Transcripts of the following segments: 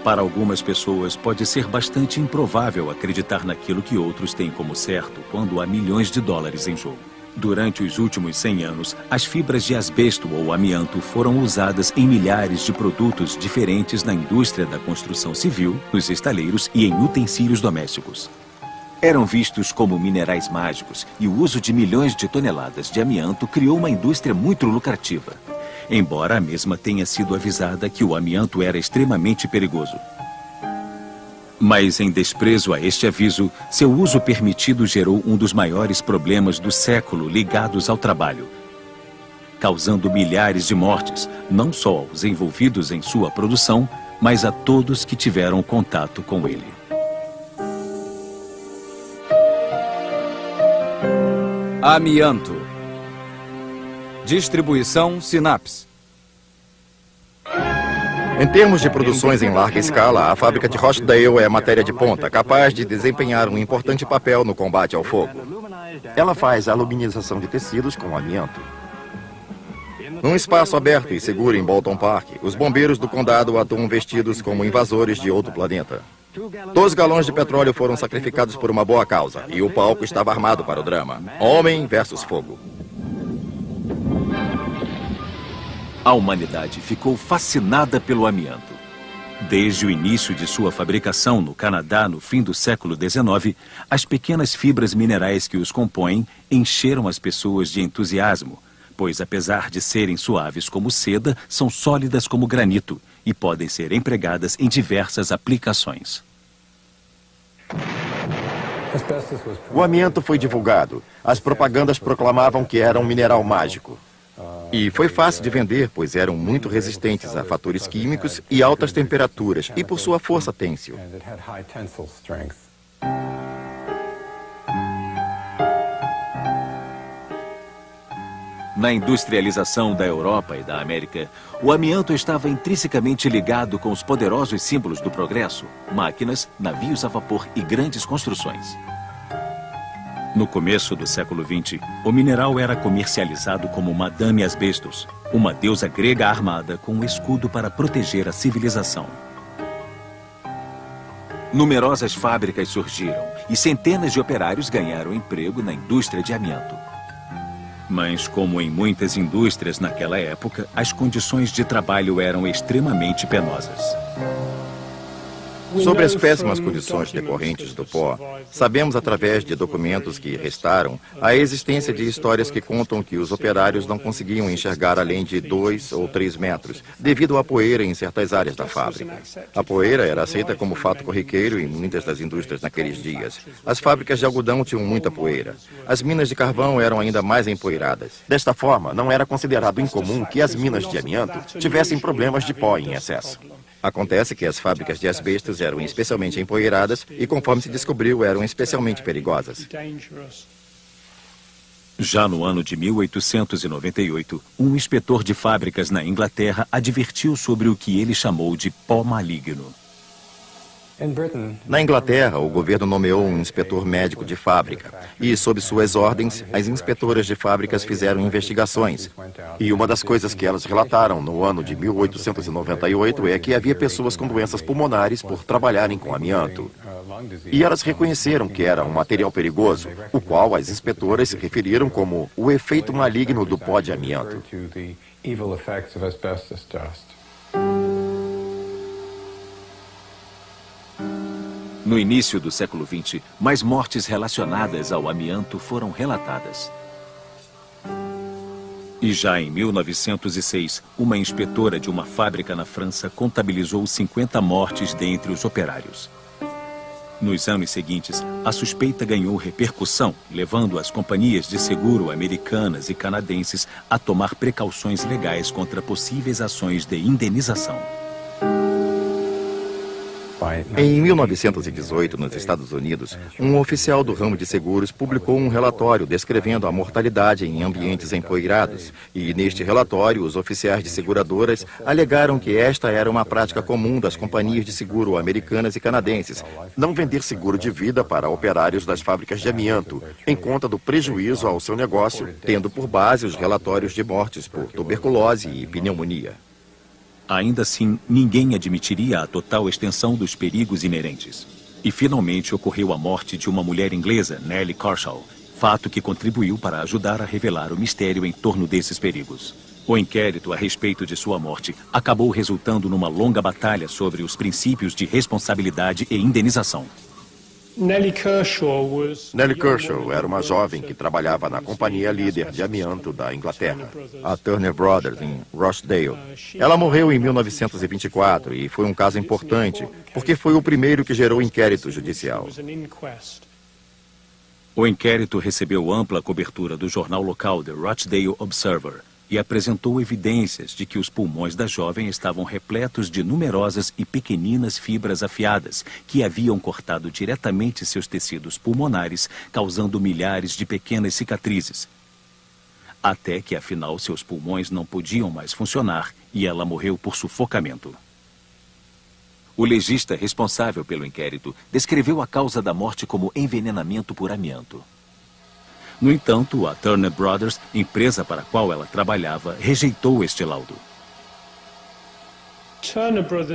Para algumas pessoas, pode ser bastante improvável acreditar naquilo que outros têm como certo quando há milhões de dólares em jogo. Durante os últimos 100 anos, as fibras de asbesto ou amianto foram usadas em milhares de produtos diferentes na indústria da construção civil, nos estaleiros e em utensílios domésticos. Eram vistos como minerais mágicos e o uso de milhões de toneladas de amianto criou uma indústria muito lucrativa. Embora a mesma tenha sido avisada que o amianto era extremamente perigoso. Mas, em desprezo a este aviso, seu uso permitido gerou um dos maiores problemas do século ligados ao trabalho, causando milhares de mortes, não só aos envolvidos em sua produção, mas a todos que tiveram contato com ele. Amianto. Distribuição Synapse. Em termos de produções em larga escala, a fábrica de Rochdale é a matéria de ponta, capaz de desempenhar um importante papel no combate ao fogo. Ela faz a aluminização de tecidos com amianto. Num espaço aberto e seguro em Bolton Park, os bombeiros do condado atuam vestidos como invasores de outro planeta. 2 galões de petróleo foram sacrificados por uma boa causa, e o palco estava armado para o drama. Homem versus fogo. A humanidade ficou fascinada pelo amianto. Desde o início de sua fabricação no Canadá, no fim do século XIX, as pequenas fibras minerais que os compõem encheram as pessoas de entusiasmo, pois apesar de serem suaves como seda, são sólidas como granito e podem ser empregadas em diversas aplicações. O amianto foi divulgado. As propagandas proclamavam que era um mineral mágico. E foi fácil de vender, pois eram muito resistentes a fatores químicos e altas temperaturas, e por sua força têncil. Na industrialização da Europa e da América, o amianto estava intrinsecamente ligado com os poderosos símbolos do progresso: máquinas, navios a vapor e grandes construções. No começo do século XX, o mineral era comercializado como Madame Asbestos, uma deusa grega armada com um escudo para proteger a civilização. Numerosas fábricas surgiram e centenas de operários ganharam emprego na indústria de amianto. Mas, como em muitas indústrias naquela época, as condições de trabalho eram extremamente penosas. Sobre as péssimas condições decorrentes do pó, sabemos através de documentos que restaram a existência de histórias que contam que os operários não conseguiam enxergar além de 2 ou 3 metros, devido à poeira em certas áreas da fábrica. A poeira era aceita como fato corriqueiro em muitas das indústrias naqueles dias. As fábricas de algodão tinham muita poeira. As minas de carvão eram ainda mais empoeiradas. Desta forma, não era considerado incomum que as minas de amianto tivessem problemas de pó em excesso. Acontece que as fábricas de asbestos eram especialmente empoeiradas e, conforme se descobriu, eram especialmente perigosas. Já no ano de 1898, um inspetor de fábricas na Inglaterra advertiu sobre o que ele chamou de pó maligno. Na Inglaterra, o governo nomeou um inspetor médico de fábrica e, sob suas ordens, as inspetoras de fábricas fizeram investigações. E uma das coisas que elas relataram no ano de 1898 é que havia pessoas com doenças pulmonares por trabalharem com amianto. E elas reconheceram que era um material perigoso, o qual as inspetoras se referiram como o efeito maligno do pó de amianto. No início do século XX, mais mortes relacionadas ao amianto foram relatadas. E já em 1906, uma inspetora de uma fábrica na França contabilizou 50 mortes dentre os operários. Nos anos seguintes, a suspeita ganhou repercussão, levando as companhias de seguro americanas e canadenses a tomar precauções legais contra possíveis ações de indenização. Em 1918, nos Estados Unidos, um oficial do ramo de seguros publicou um relatório descrevendo a mortalidade em ambientes empoeirados. E neste relatório, os oficiais de seguradoras alegaram que esta era uma prática comum das companhias de seguro americanas e canadenses, não vender seguro de vida para operários das fábricas de amianto, em conta do prejuízo ao seu negócio, tendo por base os relatórios de mortes por tuberculose e pneumonia. Ainda assim, ninguém admitiria a total extensão dos perigos inerentes. E finalmente ocorreu a morte de uma mulher inglesa, Nellie Kershaw, fato que contribuiu para ajudar a revelar o mistério em torno desses perigos. O inquérito a respeito de sua morte acabou resultando numa longa batalha sobre os princípios de responsabilidade e indenização. Nellie Kershaw era uma jovem que trabalhava na companhia líder de amianto da Inglaterra, a Turner Brothers, em Rochdale. Ela morreu em 1924 e foi um caso importante, porque foi o primeiro que gerou inquérito judicial. O inquérito recebeu ampla cobertura do jornal local The Rochdale Observer e apresentou evidências de que os pulmões da jovem estavam repletos de numerosas e pequeninas fibras afiadas que haviam cortado diretamente seus tecidos pulmonares, causando milhares de pequenas cicatrizes. Até que, afinal, seus pulmões não podiam mais funcionar e ela morreu por sufocamento. O legista responsável pelo inquérito descreveu a causa da morte como envenenamento por amianto. No entanto, a Turner Brothers, empresa para a qual ela trabalhava, rejeitou este laudo.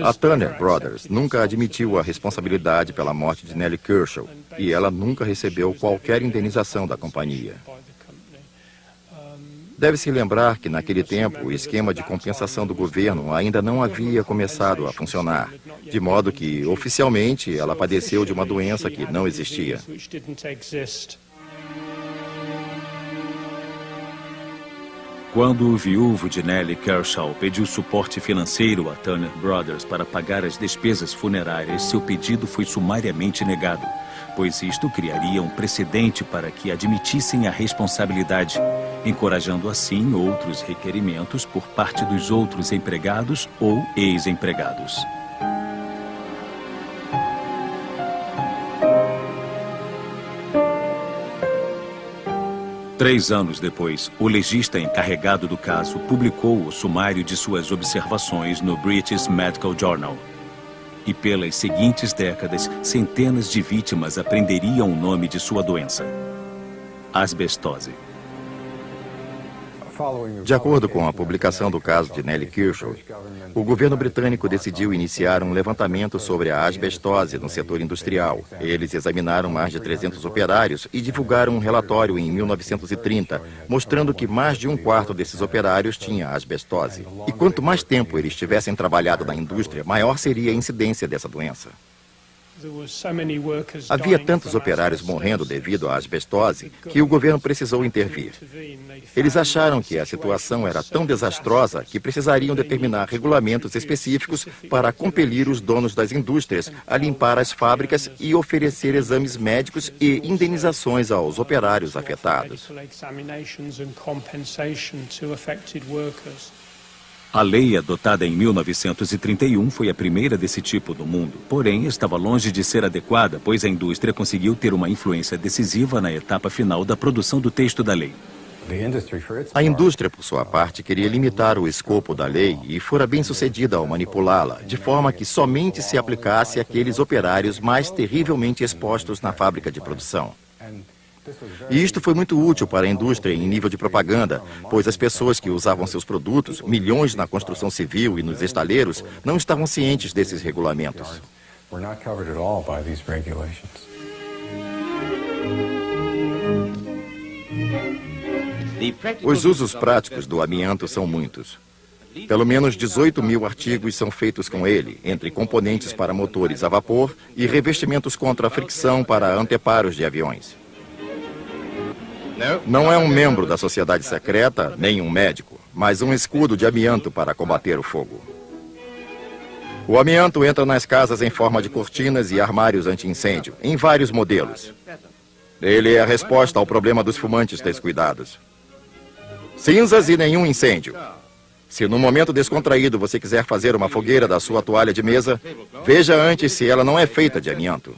A Turner Brothers nunca admitiu a responsabilidade pela morte de Nellie Kershaw e ela nunca recebeu qualquer indenização da companhia. Deve-se lembrar que, naquele tempo, o esquema de compensação do governo ainda não havia começado a funcionar, de modo que, oficialmente, ela padeceu de uma doença que não existia. Quando o viúvo de Nellie Kershaw pediu suporte financeiro a Turner Brothers para pagar as despesas funerárias, seu pedido foi sumariamente negado, pois isto criaria um precedente para que admitissem a responsabilidade, encorajando assim outros requerimentos por parte dos outros empregados ou ex-empregados. Três anos depois, o legista encarregado do caso publicou o sumário de suas observações no British Medical Journal. E pelas seguintes décadas, centenas de vítimas aprenderiam o nome de sua doença: asbestose. De acordo com a publicação do caso de Nellie Kershaw, o governo britânico decidiu iniciar um levantamento sobre a asbestose no setor industrial. Eles examinaram mais de 300 operários e divulgaram um relatório em 1930, mostrando que mais de um quarto desses operários tinha asbestose. E quanto mais tempo eles tivessem trabalhado na indústria, maior seria a incidência dessa doença. Havia tantos operários morrendo devido à asbestose que o governo precisou intervir. Eles acharam que a situação era tão desastrosa que precisariam determinar regulamentos específicos para compelir os donos das indústrias a limpar as fábricas e oferecer exames médicos e indenizações aos operários afetados. A lei adotada em 1931 foi a primeira desse tipo no mundo, porém estava longe de ser adequada, pois a indústria conseguiu ter uma influência decisiva na etapa final da produção do texto da lei. A indústria, por sua parte, queria limitar o escopo da lei e fora bem sucedida ao manipulá-la, de forma que somente se aplicasse àqueles operários mais terrivelmente expostos na fábrica de produção. E isto foi muito útil para a indústria em nível de propaganda, pois as pessoas que usavam seus produtos, milhões na construção civil e nos estaleiros, não estavam cientes desses regulamentos. Os usos práticos do amianto são muitos. Pelo menos 18 mil artigos são feitos com ele, entre componentes para motores a vapor e revestimentos contra a fricção para anteparos de aviões. Não é um membro da sociedade secreta, nem um médico, mas um escudo de amianto para combater o fogo. O amianto entra nas casas em forma de cortinas e armários anti-incêndio, em vários modelos. Ele é a resposta ao problema dos fumantes descuidados. Cinzas e nenhum incêndio. Se num momento descontraído você quiser fazer uma fogueira da sua toalha de mesa, veja antes se ela não é feita de amianto.